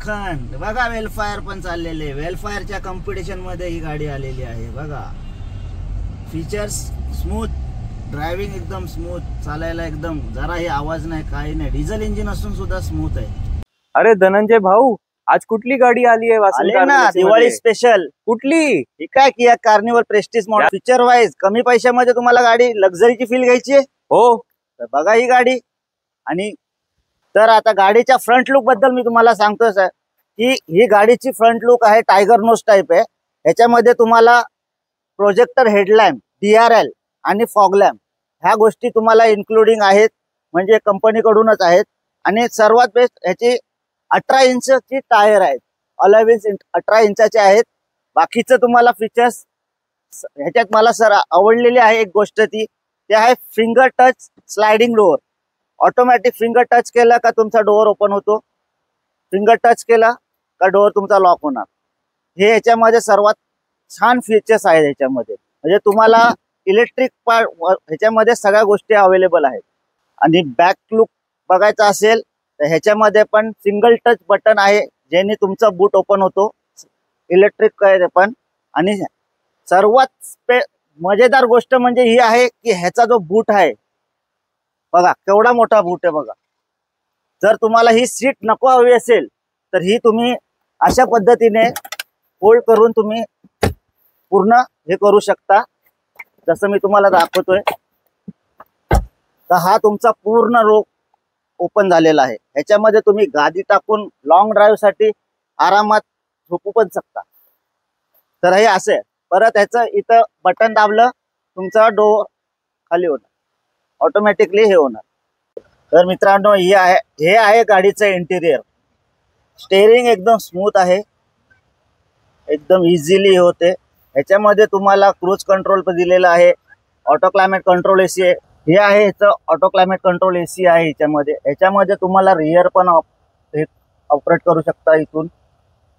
मक्खन बघा, वेलफायर पण चाललेले. वेलफायरच्या कॉम्पिटिशन मध्ये ही गाडी आलेली आहे बघा. फीचर्स स्मूथ, ड्रायव्हिंग एकदम स्मूथ, चालायला एकदम जराही आवाज नाही, काही नाही. डिझेल इंजिन असून सुद्धा स्मूथ आहे. अरे धनंजय भाऊ, आज कुठली गाडी आली आहे? आले ना दिवाळी स्पेशल. कुठली? ही काय Kia Carnival prestige model. Feature wise कमी पैशामध्ये तुम्हाला गाडी लक्झरीची फील घ्यायची आहे. हो, तर बघा ही गाडी. आणि तर आता गाडीच्या फ्रंट लुक बद्दल मी तुम्हाला सांगतोय सर, की ही गाडीची फ्रंट लुक आहे टायगर नोज टाईप आहे. ह्याच्यामध्ये तुम्हाला प्रोजेक्टर हेडलॅम्प, DRL आणि फॉग लॅम्प ह्या गोष्टी तुम्हाला इन्क्लुडिंग आहेत, म्हणजे कंपनीकडूनच आहेत. आणि सर्वात बेस्ट ह्याची 18 इंचची टायर आहेत, अलॉय व्हील्स 18 इंचाचे आहेत. बाकीचं तुम्हाला फीचर्स ह्याच्यात मला सर आवडलेली आहे एक गोष्ट, ती आहे finger touch sliding door. Automatic finger touch केला का तुमचा डोअर ओपन होतो, फिंगर टच केला का डोअर तुमचा लॉक होणार. हे ह्याच्यामध्ये सर्वात छान फीचर्स आहेत ह्याच्यामध्ये. म्हणजे तुम्हाला इलेक्ट्रिक पार्ट ह्याच्यामध्ये सगळ्या गोष्टी अवेलेबल आहेत. आणि बॅक लुक बघायचा असेल तर ह्याच्यामध्ये पण सिंगल टच बटन आहे, ज्याने तुमचा बूट ओपन होतो, इलेक्ट्रिक आहे पण. आणि सर्वात मजेदार गोष्ट म्हणजे ही आहे की ह्याचा जो बूट आहे बघा, केवढा मोठा बूट आहे बघा. जर तुम्हाला ही सीट नको हवी असेल तर ही तुम्ही अशा पद्धतीने फोल्ड करून तुम्ही पूर्ण हे करू शकता, जसं मी तुम्हाला दाखवतोय. तर हा तुमचा पूर्ण रो ओपन झालेला आहे. ह्याच्यामध्ये तुम्ही गादी टाकून लॉंग ड्राईव्ह साठी आरामात झोपू पण शकता. तर हे असे परत ह्याचं इथं बटन दाबलं तुमचा डोअर खाली होणार, ऑटोमॅटिकली हे होणार. तर मित्रांनो हे आहे गाडीचं इंटिरियर. स्टेअरिंग एकदम स्मूथ आहे, एकदम इझिली होते. ह्याच्यामध्ये तुम्हाला क्रूज कंट्रोल पण दिलेला आहे, ऑटो क्लायमेट कंट्रोल AC आहे. हे आहे ह्याचं ऑटो क्लायमेट कंट्रोल AC आहे ह्याच्यामध्ये तुम्हाला रिअर पण ऑपरेट करू शकता.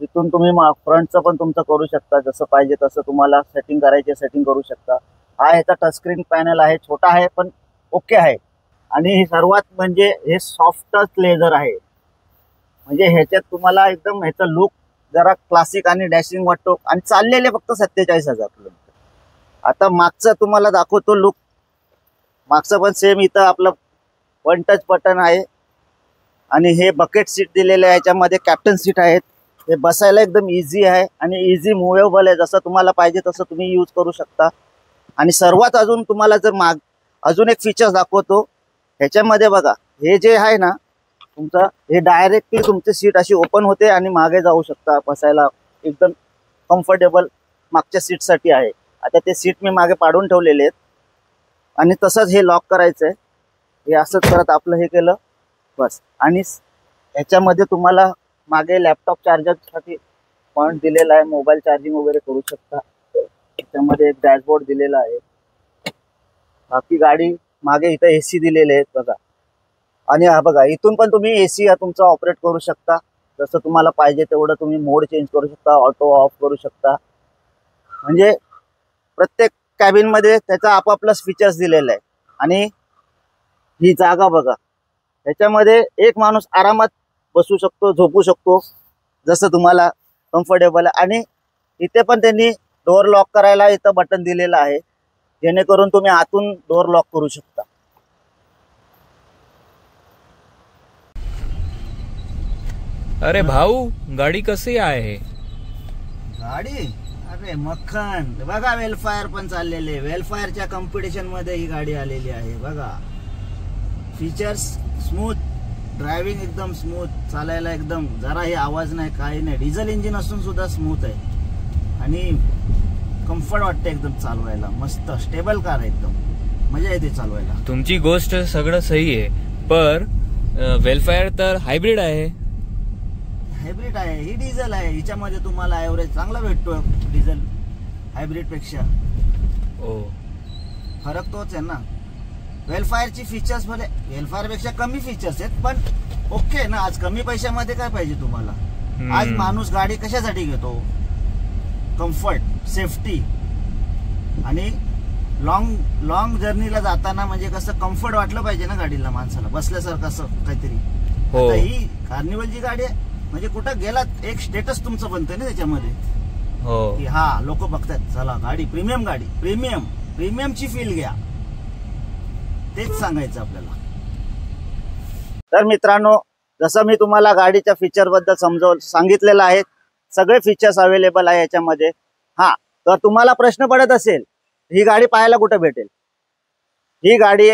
इथून तुम्ही फ्रंटचं पण तुमचं करू शकता, जसं पाहिजे तसं तुम्हाला सेटिंग करायचे सेटिंग करू शकता. हा ह्याचा टचस्क्रीन पॅनल आहे, छोटा आहे पण ओके आहे. आणि सर्वात म्हणजे हे सॉफ्टच लेदर आहे, म्हणजे ह्याच्यात तुम्हाला एकदम ह्याचा लुक जरा क्लासिक आणि डॅशिंग वाटतो. आणि चाललेले फक्त 47,000 किलोमीटर. आता मागचं तुम्हाला दाखवतो लुक. मागचं पण सेम इथं आपलं वन टच बटन आहे. आणि हे बकेट सीट दिलेले आहे, याच्यामध्ये कॅप्टन सीट आहेत. हे बसायला एकदम इझी आहे आणि इझी मुव्हेबल आहे, जसं तुम्हाला पाहिजे तसं तुम्ही यूज करू शकता. आणि सर्वात अजून तुम्हाला जर अजून एक फीचर्स दाखवतो ह्याच्यामध्ये बघा. हे जे आहे ना तुमचं, हे डायरेक्टली तुमची सीट अशी ओपन होते आणि मागे जाऊ शकता, बसायला एकदम कम्फर्टेबल मागच्या सीटसाठी आहे. आता ते सीट मी मागे पाडून ठेवलेले आहेत. आणि तसंच हे लॉक करायचं आहे, हे असंच करत आपलं हे केलं बस. आणि ह्याच्यामध्ये तुम्हाला मागे लॅपटॉप चार्जरसाठी पॉइंट दिलेला आहे, मोबाईल चार्जिंग वगैरे करू शकता. त्याच्यामध्ये एक डॅशबोर्ड दिलेला आहे. बाकी गाडी मागे इथं AC दिलेले आहेत बघा. आणि हा बघा, इथून पण तुम्ही AC तुमचा ऑपरेट करू शकता, जसं तुम्हाला पाहिजे तेवढं तुम्ही मोड चेंज करू शकता, ऑटो ऑफ करू शकता. म्हणजे प्रत्येक कॅबिन मध्ये त्याचा आपापला फीचर्स दिलेला आहे. आणि ही जागा बघा, ह्याच्यामध्ये एक माणूस आरामात बसू शकतो, झोपू शकतो, जसं तुम्हाला कम्फर्टेबल आहे. आणि इथे पण त्यांनी डोअर लॉक करायला इथं बटन दिलेलं आहे, जेणेकरून तुम्ही आतून डोअर लॉक करू शकता. अरे भाऊ, गाडी कशी आहे? गाडी अरे मक्खन बघा, वेलफायर पण चाललेले. वेलफायरच्या कॉम्पिटिशन मध्ये ही गाडी आलेली आहे बघा. फीचर्स स्मूथ, ड्रायव्हिंग एकदम स्मूथ, चालायला एकदम जराही आवाज नाही, काही नाही. डिझेल इंजिन असून सुद्धा स्मूथ आहे आणि कम्फर्ट वाटते एकदम चालवायला. मस्त स्टेबल कार आहे, एकदम मजा येते चालवायला. तुमची गोष्ट सगळं सही आहे, पर वेलफायर तर हायब्रिड आहे. हायब्रिड आहे, ही डिझेल आहे. हिच्यामध्ये तुम्हाला ॲव्हरेज चांगला भेटतो डिझेल हायब्रिड पेक्षा. ओ, फरक तोच आहे ना. वेलफायरची फीचर्स भले वेलफायर पेक्षा कमी फीचर्स आहेत, पण ओके ना. आज कमी पैशामध्ये काय पाहिजे तुम्हाला? आज माणूस गाडी कशासाठी घेतो? Comfort, safety. आणि लॉंग जर्नीला जाताना म्हणजे कसं कम्फर्ट वाटलं पाहिजे ना गाडीला, माणसाला बसल्यासारखं असं काहीतरी. ही कार्निवलची गाडी आहे, म्हणजे कुठं गेलात एक स्टेटस तुमचं बनतं ना त्याच्यामध्ये, हो की हा लोक बघतात चला गाडी प्रीमियम, गाडी प्रीमियमची फील घ्या, तेच सांगायचं आपल्याला. तर मित्रांनो, जसं मी तुम्हाला गाडीच्या फीचर बद्दल सांगितलेलं आहे, सगळे फीचर्स अवेलेबल आहे याच्यामध्ये. हा, तर तुम्हाला प्रश्न पडत असेल ही गाडी पाहायला कुठे भेटेल, ही गाडी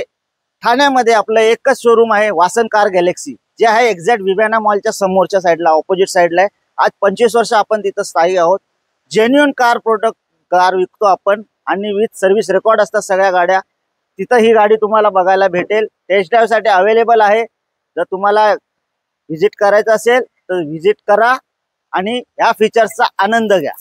ठाण्यामध्ये आपलं एकच शोरूम आहे, वासन कार गॅलेक्सी, जे आहे एक्झॅक्ट विवेना मॉलच्या समोरच्या साईडला, ऑपोजिट साईडला आहे. आज 25 वर्ष आपण तिथं स्थायी आहोत. जेन्युइन कार विकतो आपण आणि विथ सर्व्हिस रेकॉर्ड असतात सगळ्या गाड्या. तिथं ही गाडी तुम्हाला बघायला भेटेल. टेस्ट ड्राईव्ह साठी अवेलेबल आहे. जर तुम्हाला व्हिजिट करायचं असेल तर व्हिजिट करा आणि या फीचर्सचा आनंद घ्या.